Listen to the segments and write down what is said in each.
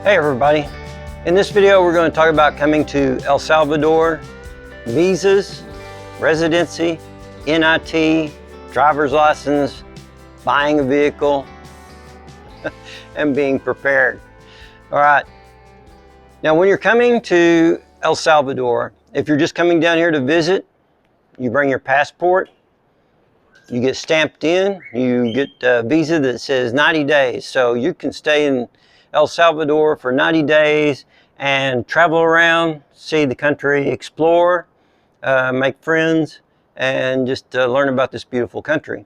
Hey everybody, in this video we're going to talk about coming to El Salvador, visas, residency, NIT, driver's license, buying a vehicle, and being prepared. All right, now when you're coming to El Salvador, if you're just coming down here to visit, you bring your passport, you get stamped in, you get a visa that says 90 days, so you can stay in El Salvador for 90 days and travel around, see the country, explore, make friends, and just learn about this beautiful country.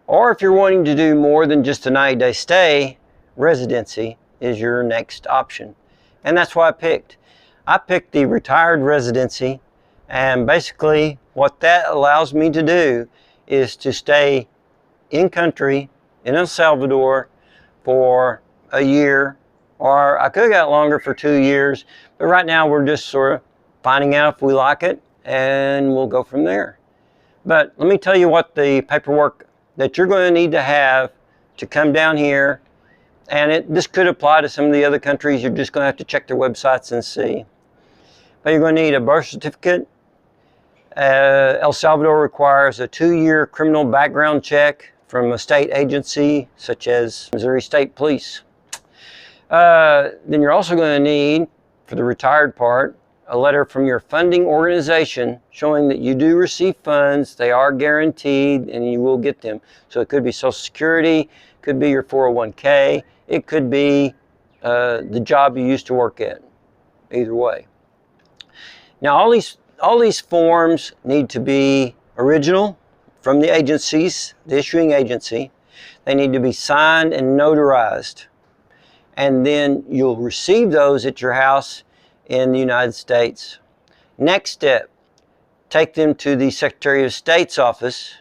Or if you're wanting to do more than just a 90-day stay, residency is your next option. And that's what I picked. I picked the retired residency, and basically what that allows me to do is to stay in country in El Salvador for a year, or I could have got longer for 2 years, but right now we're just sort of finding out if we like it, and we'll go from there. But let me tell you what the paperwork that you're going to need to have to come down here, and this could apply to some of the other countries. You're just going to have to check their websites and see. But you're going to need a birth certificate. El Salvador requires a 2-year criminal background check from a state agency such as Missouri State Police. Then you're also going to need, for the retired part, a letter from your funding organization showing that you do receive funds, they are guaranteed, and you will get them. So it could be Social Security, could be your 401k, it could be the job you used to work at, either way. Now all these forms need to be original from the agencies, the issuing agency. They need to be signed and notarized. And then you'll receive those at your house in the United States. Next step, take them to the Secretary of State's office.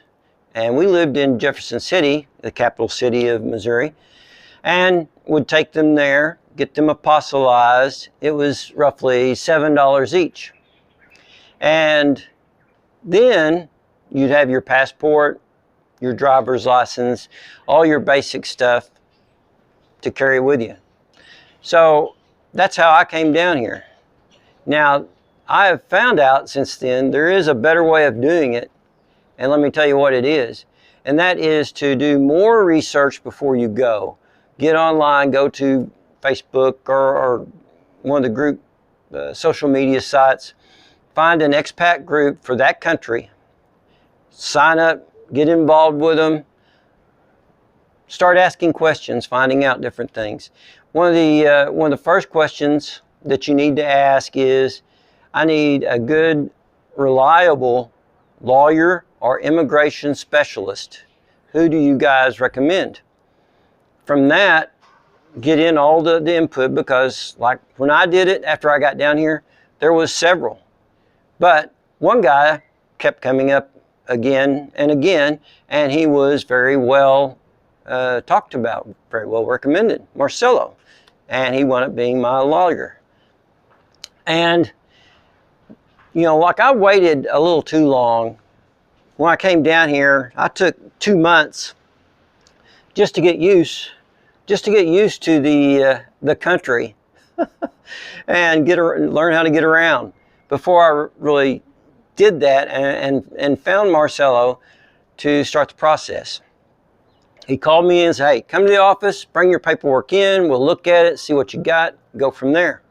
And we lived in Jefferson City, the capital city of Missouri, and would take them there, get them apostillized. It was roughly $7 each. And then you'd have your passport, your driver's license, all your basic stuff to carry with you. So that's how I came down here. Now, I have found out since then there is a better way of doing it, and let me tell you what it is. And that is to do more research before you go. Get online, go to Facebook or one of the group social media sites, find an expat group for that country, sign up, get involved with them, start asking questions, finding out different things. One of the first questions that you need to ask is, I need a good, reliable lawyer or immigration specialist. Who do you guys recommend? From that, get in all the input, because like when I did it after I got down here, there was several. But one guy kept coming up again and again, and he was very well talked about, very well recommended, Marcelo, and he wound up being my lawyer. And you know, like I waited a little too long. When I came down here, I took 2 months just to get used to the country and learn how to get around before I really did that and found Marcelo to start the process. He called me and said, hey, come to the office, bring your paperwork in, we'll look at it, see what you got, go from there.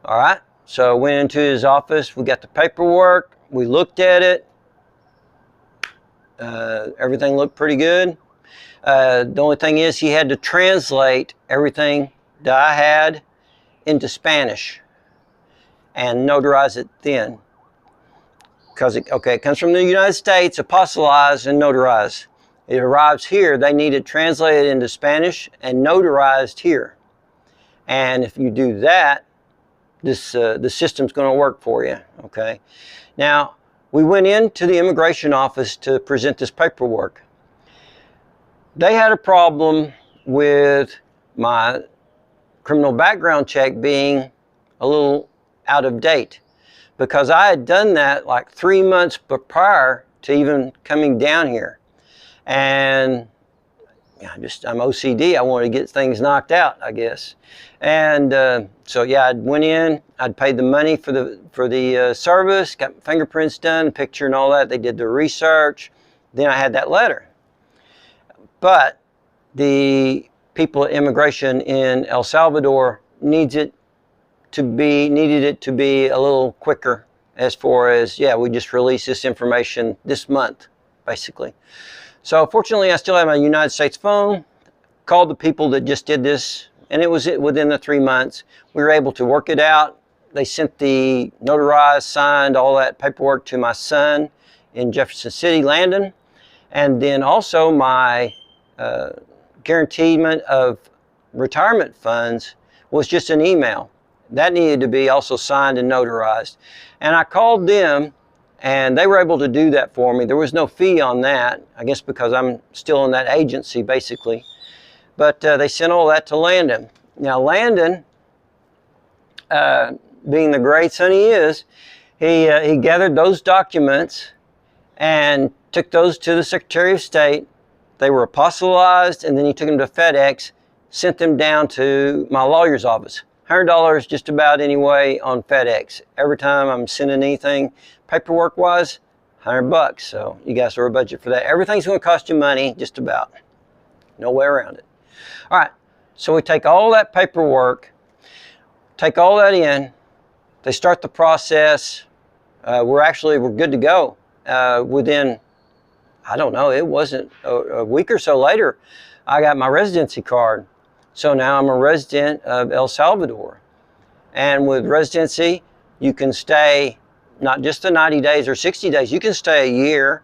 All right, so I went into his office, we got the paperwork, we looked at it, everything looked pretty good. The only thing is he had to translate everything that I had into Spanish and notarize it then. Because it comes from the United States, apostillized and notarized. It arrives here, they need it translated into Spanish and notarized here. And if you do that, the system's going to work for you, okay? Now, we went into the immigration office to present this paperwork. They had a problem with my criminal background check being a little out of date, because I had done that like 3 months prior to even coming down here. And I'm OCD. I wanted to get things knocked out, I guess. And so yeah, I went in. I'd paid the money for the service, got fingerprints done, picture and all that. They did the research. Then I had that letter. But the people at immigration in El Salvador needed it to be a little quicker, as far as, yeah, we just released this information this month, basically. So fortunately, I still have my United States phone, called the people that just did this, and it was within the 3 months. We were able to work it out. They sent the notarized, signed, all that paperwork to my son in Jefferson City, Landon. And then also my guarantee of retirement funds was just an email. That needed to be also signed and notarized. And I called them, and they were able to do that for me. There was no fee on that, I guess because I'm still in that agency, basically. But they sent all that to Landon. Now, Landon, being the great son he is, he gathered those documents and took those to the Secretary of State. They were apostolized, and then he took them to FedEx, sent them down to my lawyer's office. $100 just about anyway on FedEx. Every time I'm sending anything paperwork-wise, $100. So you guys are a budget for that. Everything's going to cost you money, just about. No way around it. All right, so we take all that paperwork, take all that in. They start the process. We're good to go. Within, I don't know, it wasn't a week or so later, I got my residency card. So now I'm a resident of El Salvador. And with residency, you can stay not just the 90 days or 60 days, you can stay a year,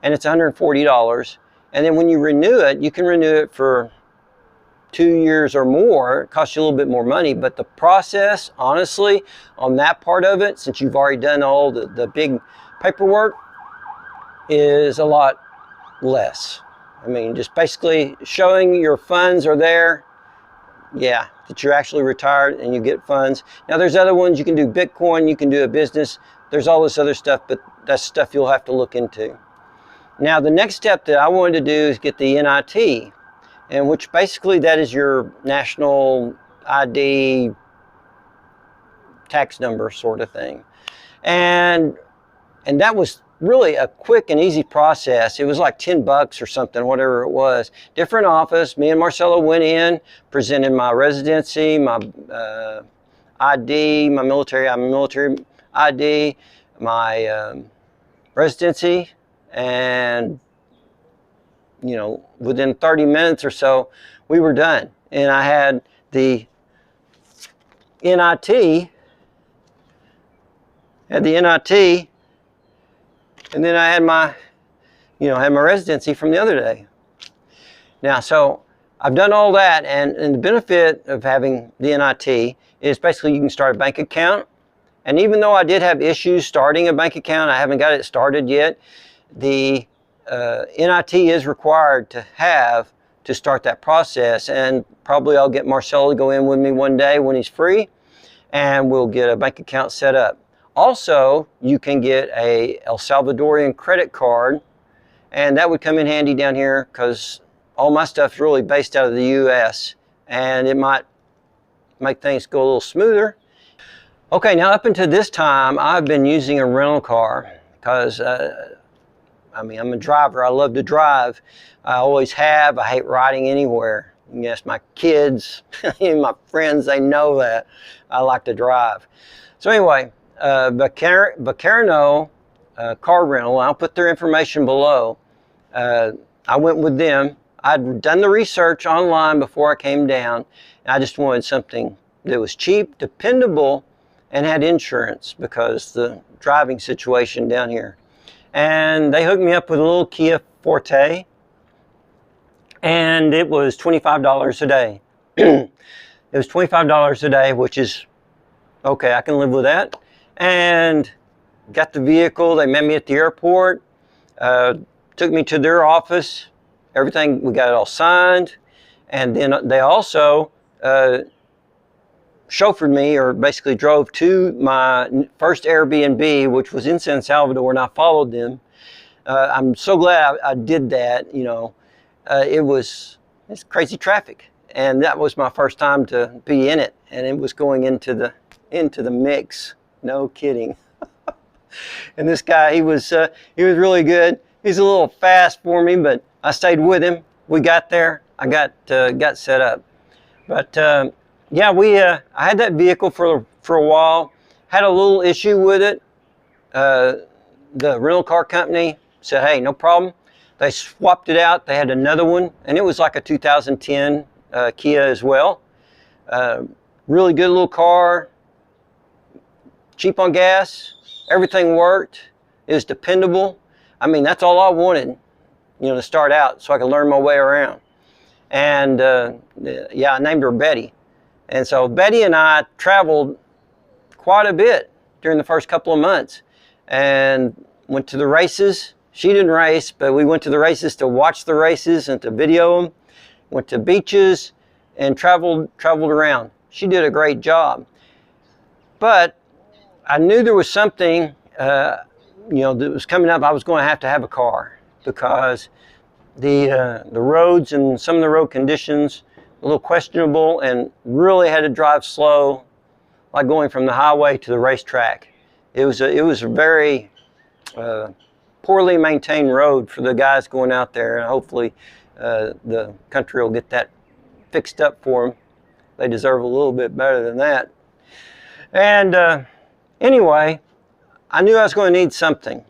and it's $140. And then when you renew it, you can renew it for 2 years or more. It costs you a little bit more money, but the process, honestly, on that part of it, since you've already done all the big paperwork, is a lot less. I mean, just basically showing your funds are there, yeah, that you're actually retired and you get funds. Now there's other ones, you can do Bitcoin, you can do a business, there's all this other stuff, but that's stuff you'll have to look into. Now the next step that I wanted to do is get the NIT, and which basically that is your national ID tax number sort of thing. And that was really a quick and easy process. It was like $10 or something, whatever it was. Different office. Me and Marcelo went in, presented my residency, my ID, my military ID, my residency, and within 30 minutes or so, we were done. And I had the NIT, and then I had my, had my residency from the other day. Now, so I've done all that, and the benefit of having the NIT is basically you can start a bank account. And even though I did have issues starting a bank account, I haven't got it started yet, the NIT is required to start that process. And probably I'll get Marcelo to go in with me one day when he's free, and we'll get a bank account set up. Also, you can get a El Salvadorian credit card, and that would come in handy down here because all my stuff's really based out of the U.S. and it might make things go a little smoother. Okay, now up until this time, I've been using a rental car because, I'm a driver. I love to drive. I always have. I hate riding anywhere. Yes, my kids, my friends, they know that I like to drive. So anyway, Vaquerano car rental, I'll put their information below. I went with them. I'd done the research online before I came down, and I just wanted something that was cheap, dependable, and had insurance because the driving situation down here. And they hooked me up with a little Kia Forte, and it was $25 a day. It was $25 a day, which is okay, I can live with that. And got the vehicle. They met me at the airport, took me to their office, everything, we got it all signed, and then they also chauffeured me, or basically drove to my first Airbnb, which was in San Salvador, and I followed them. I'm so glad I did that. It was it's crazy traffic. And that was my first time to be in it. And it was going into the mix. No kidding. And this guy, he was really good. He's a little fast for me, but I stayed with him. We got there. I got set up. But yeah, I had that vehicle for a while. Had a little issue with it. The rental car company said, hey, no problem. They swapped it out. They had another one, and it was like a 2010 Kia as well. Really good little car, cheap on gas, everything worked. It was dependable. I mean, that's all I wanted, to start out so I could learn my way around. And yeah, I named her Betty. And so Betty and I traveled quite a bit during the first couple of months and went to the races. She didn't race, but we went to the races to watch the races and to video them. Went to beaches and traveled around. She did a great job. But I knew there was something, that was coming up. I was going to have a car because the roads and some of the road conditions were a little questionable, and really had to drive slow, like going from the highway to the racetrack. It was a very poorly maintained road for the guys going out there, and hopefully the country will get that fixed up for them. They deserve a little bit better than that. And anyway, I knew I was going to need something.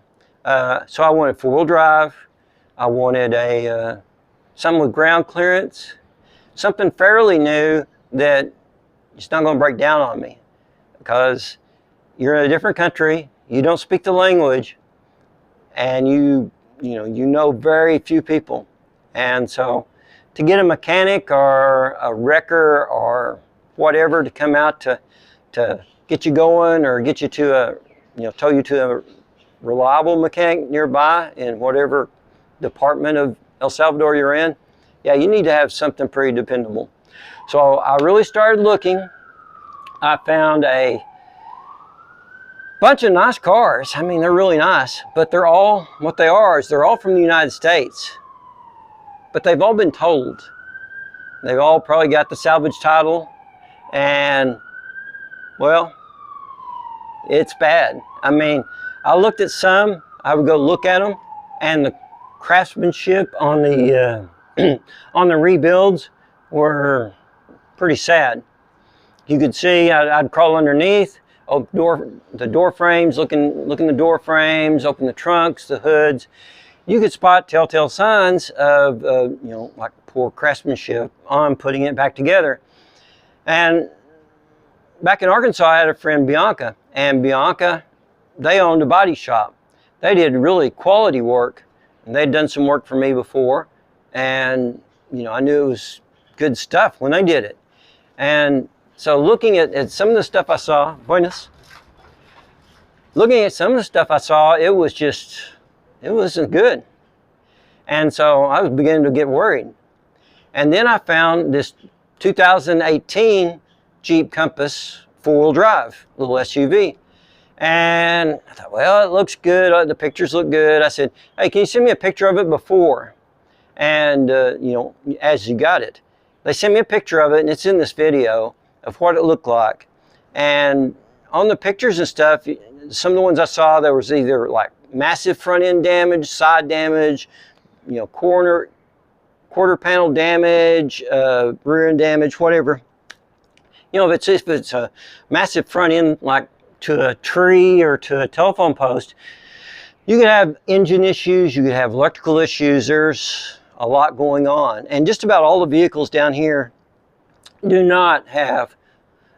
So I wanted four-wheel drive. I wanted something with ground clearance, something fairly new that it's not going to break down on me, because you're in a different country, you don't speak the language, and you know very few people. And so to get a mechanic or a wrecker or whatever to come out to get you going, or get you to tow you to a reliable mechanic nearby in whatever department of El Salvador you're in, yeah, you need to have something pretty dependable. So I really started looking. I found a bunch of nice cars. I mean, they're really nice, but they're all from the United States, but they've all been totaled. They've all probably got the salvage title, and well, it's bad. I mean, I looked at some, I would go look at them, and the craftsmanship on the on the rebuilds were pretty sad. You could see I'd crawl underneath, the door frames, looking the door frames, open the trunks, the hoods. You could spot telltale signs of like poor craftsmanship on putting it back together. And back in Arkansas, I had a friend, Bianca, and Bianca, they owned a body shop. They did really quality work, and they'd done some work for me before, and I knew it was good stuff when they did it. And so looking at some of the stuff I saw, it wasn't good. And so I was beginning to get worried. And then I found this 2018 Jeep Compass four-wheel drive, little SUV. And I thought, well, it looks good. The pictures look good. I said, hey, can you send me a picture of it before? And, as you got it. They sent me a picture of it, and it's in this video of what it looked like. And on the pictures and stuff, some of the ones I saw, there was either like massive front end damage, side damage, quarter panel damage, rear end damage, whatever. If it's a massive front end, like to a tree or to a telephone post, you could have engine issues, you could have electrical issues. There's a lot going on. And just about all the vehicles down here do not have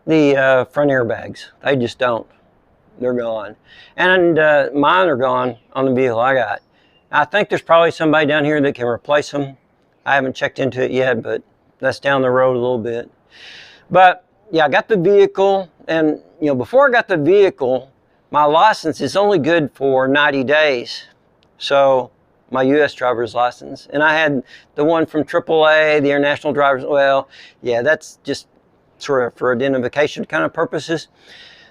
the front airbags. They just don't. They're gone. And mine are gone on the vehicle I got. I think there's probably somebody down here that can replace them. I haven't checked into it yet, but that's down the road a little bit. But yeah, I got the vehicle, and before I got the vehicle, my license is only good for 90 days. So my U.S. driver's license, and I had the one from AAA, the International Driver's. Well, yeah, that's just sort of for identification kind of purposes.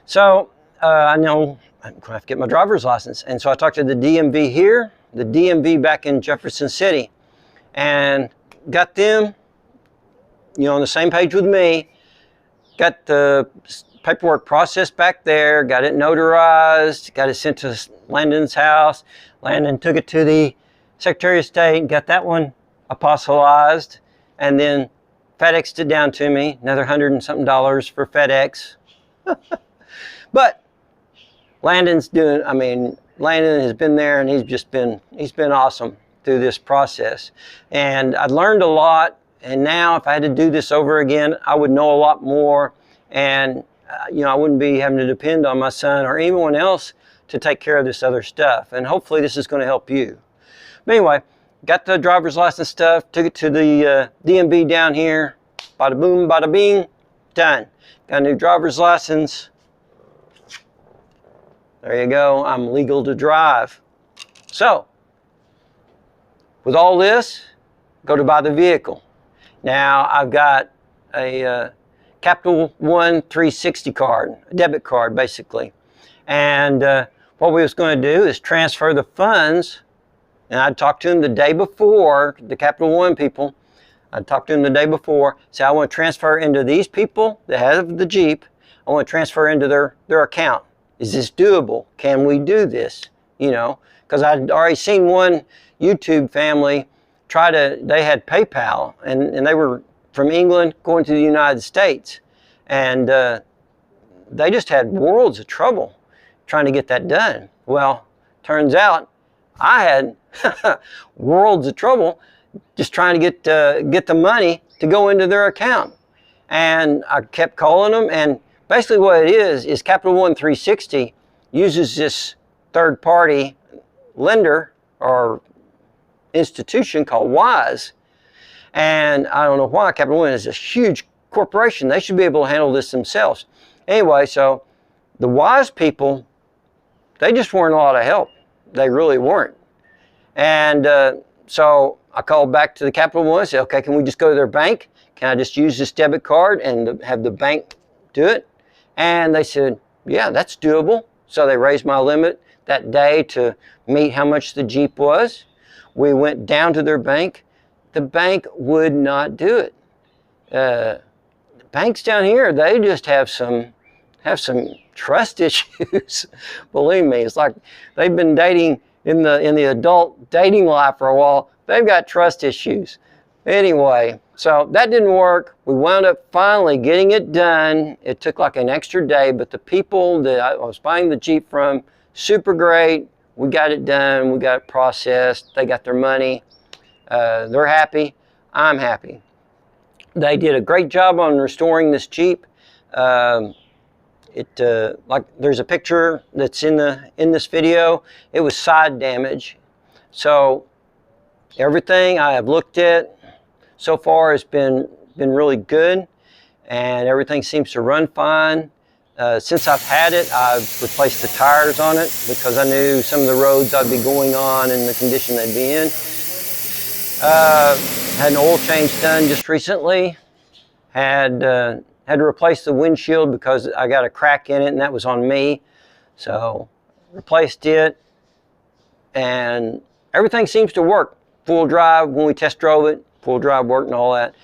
So I know I'm going to have to get my driver's license, and so I talked to the DMV here, the DMV back in Jefferson City, and got them on the same page with me. Got the paperwork processed back there, got it notarized, got it sent to Landon's house. Landon took it to the Secretary of State, got that one apostolized, and then FedExed it down to me, another $100 and something for FedEx. But Landon has been there, and he's been awesome through this process. And I learned a lot, and now if I had to do this over again, I would know a lot more, and I wouldn't be having to depend on my son or anyone else to take care of this other stuff. And hopefully this is going to help you. But anyway, got the driver's license stuff, took it to the DMV down here, bada boom, bada bing, done. Got a new driver's license. There you go, I'm legal to drive. So, with all this, go to buy the vehicle. Now, I've got a Capital One 360 card, a debit card basically. And what we was going to do is transfer the funds, and I'd talk to them the day before, the Capital One people. I'd talk to them the day before, say I want to transfer into these people that have the Jeep, I want to transfer into their account. Is this doable? Can we do this? Because I'd already seen one YouTube family they had PayPal, and they were from England going to the United States. And they just had worlds of trouble trying to get that done. Well, turns out I had worlds of trouble just trying to get the money to go into their account. And I kept calling them, and basically what it is Capital One 360 uses this third-party lender or institution called Wise. And I don't know why. Capital One is a huge corporation. They should be able to handle this themselves. Anyway, so the Wise people, they just weren't a lot of help. They really weren't. And so I called back to the Capital One and said, okay, can we just go to their bank? Can I just use this debit card and have the bank do it? And they said, yeah, that's doable. So they raised my limit that day to meet how much the Jeep was. We went down to their bank. The bank would not do it. Banks down here, they just have some trust issues. Believe me, it's like they've been dating in the adult dating life for a while. They've got trust issues. Anyway, so that didn't work. We wound up finally getting it done. It took like an extra day, but the people that I was buying the Jeep from, super great. We got it done. We got it processed. They got their money. They're happy. I'm happy. They did a great job on restoring this Jeep. Like there's a picture that's in this video. It was side damage. So everything I have looked at so far has been really good, and everything seems to run fine. Since I've had it, I've replaced the tires on it because I knew some of the roads I'd be going on and the condition they'd be in. Had an oil change done just recently. Had to replace the windshield because I got a crack in it, and that was on me. So replaced it, and everything seems to work. Full drive, when we test drove it, full drive worked and all that.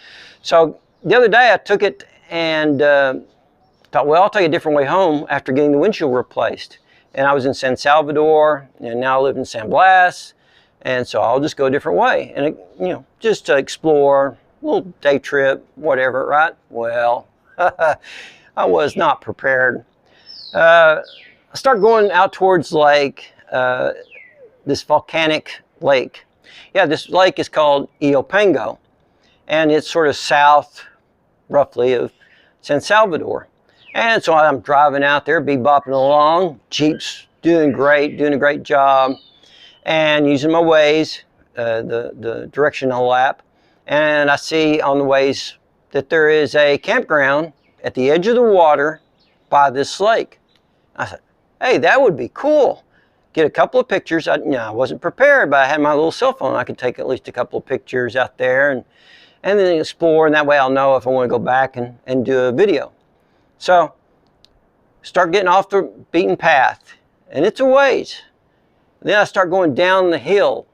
So the other day I took it and thought, well, I'll take a different way home after getting the windshield replaced. And I was in San Salvador, and now I live in San Blas, and so I'll just go a different way. And just to explore, a little day trip, whatever, right? Well, I was not prepared. I start going out towards this volcanic lake. Yeah, this lake is called Iopango, and it's sort of south, roughly, of San Salvador. And so I'm driving out there, bebopping along. Jeep's doing a great job, and using my Waze, the directional app. And I see on the Waze that there is a campground at the edge of the water by this lake. I said, hey, that would be cool. Get a couple of pictures. I wasn't prepared, but I had my little cell phone. I could take at least a couple of pictures out there and then explore, and that way I'll know if I want to go back and do a video. So start getting off the beaten path, and it's a ways. Then I start going down the hill,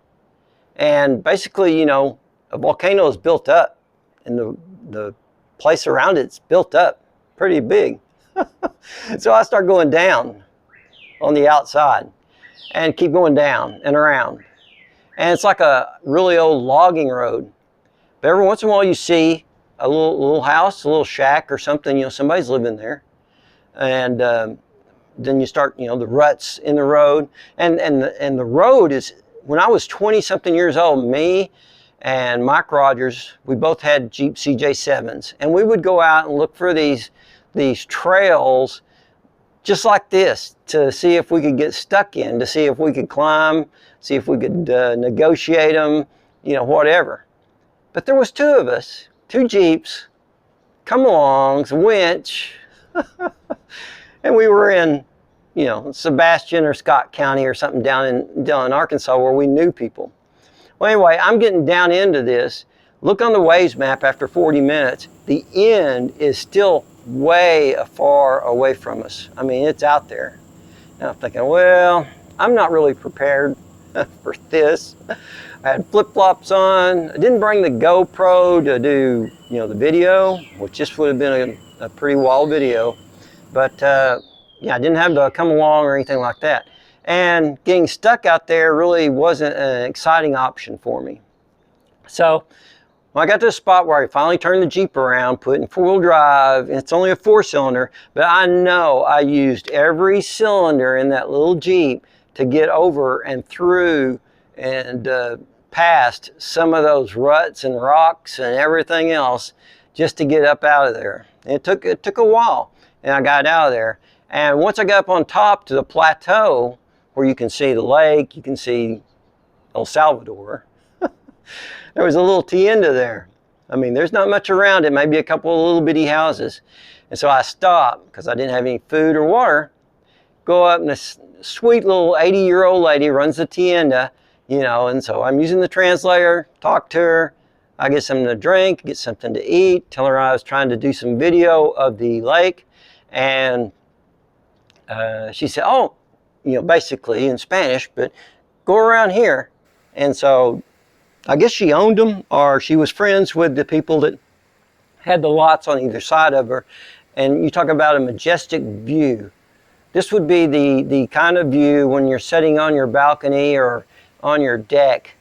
and basically, a volcano is built up, and the place around it's built up pretty big. So I start going down on the outside and keep going down and around. And it's like a really old logging road. But every once in a while you see a little house, a little shack or something, you know, somebody's living there. And then you start, you know, the ruts in the road. And the road is, when I was 20-something years old, me and Mike Rogers, we both had Jeep CJ7s. And we would go out and look for these trails just like this to see if we could get stuck in, to see if we could climb, see if we could negotiate them, you know, whatever. But there was two of us, two Jeeps, come along, a winch, and we were in, you know, Sebastian or Scott County or something down in Arkansas where we knew people. Well, anyway, I'm getting down into this. Look on the Waze map after 40 minutes. The end is still way far away from us. I mean, it's out there. And I'm thinking, well, I'm not really prepared for this. I had flip-flops on. I didn't bring the GoPro to do, you know, the video, which this would have been a pretty wild video. But yeah, I didn't have to come along or anything like that. And getting stuck out there really wasn't an exciting option for me. So when I got to a spot where I finally turned the Jeep around, put in four-wheel drive, and it's only a 4-cylinder, but I know I used every cylinder in that little Jeep to get over and through and past some of those ruts and rocks and everything else just to get up out of there. And it took a while, and I got out of there. And once I got up on top to the plateau, where you can see the lake, you can see El Salvador, there was a little tienda there. I mean, there's not much around it, maybe a couple of little bitty houses. And so I stopped, because I didn't have any food or water, go up, and this sweet little 80-year-old lady runs the tienda, you know, and so I'm using the translator, talk to her, I get something to drink, get something to eat, tell her I was trying to do some video of the lake, and she said, oh, you know, basically in Spanish, but go around here. And so I guess she owned them, or she was friends with the people that had the lots on either side of her. And you talk about a majestic view. This would be the kind of view when you're sitting on your balcony or on your deck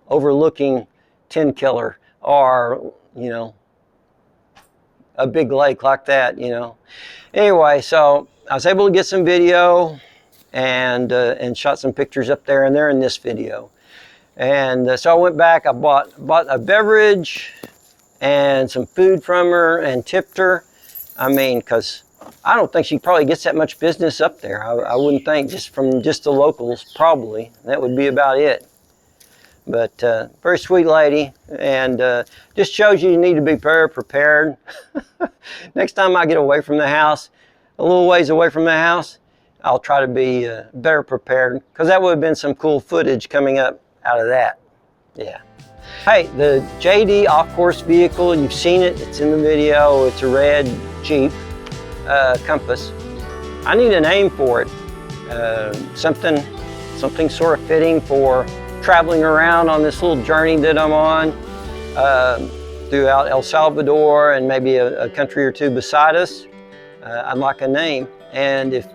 overlooking Tin Killer, or, you know, a big lake like that, you know. Anyway, so I was able to get some video and shot some pictures up there, and they're in this video. And so I went back, I bought a beverage and some food from her and tipped her. I mean, because I don't think she probably gets that much business up there. I wouldn't think, just from just the locals, probably. That would be about it. But very sweet lady, and just shows you need to be very prepared. Next time I get away from the house, a little ways away from the house, I'll try to be better prepared, because that would have been some cool footage coming up out of that. Yeah. Hey, the JD off-course vehicle, you've seen it, it's in the video, it's a red Jeep Compass. I need a name for it, something sort of fitting for traveling around on this little journey that I'm on throughout El Salvador and maybe a country or two beside us. I'd like a name, and if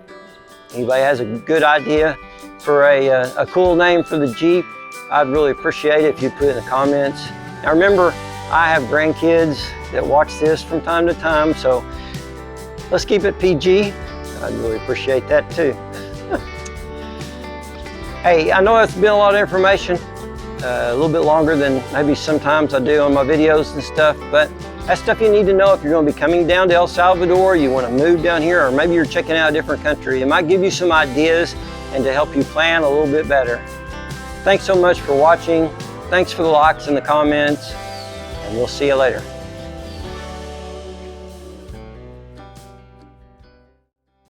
anybody has a good idea for a cool name for the Jeep, I'd really appreciate it if you put it in the comments. Now remember, I have grandkids that watch this from time to time, so let's keep it PG. I'd really appreciate that too. Hey, I know it's been a lot of information, a little bit longer than maybe sometimes I do on my videos and stuff, but that's stuff you need to know if you're going to be coming down to El Salvador, you want to move down here, or maybe you're checking out a different country. It might give you some ideas and to help you plan a little bit better. Thanks so much for watching. Thanks for the likes and the comments, and we'll see you later.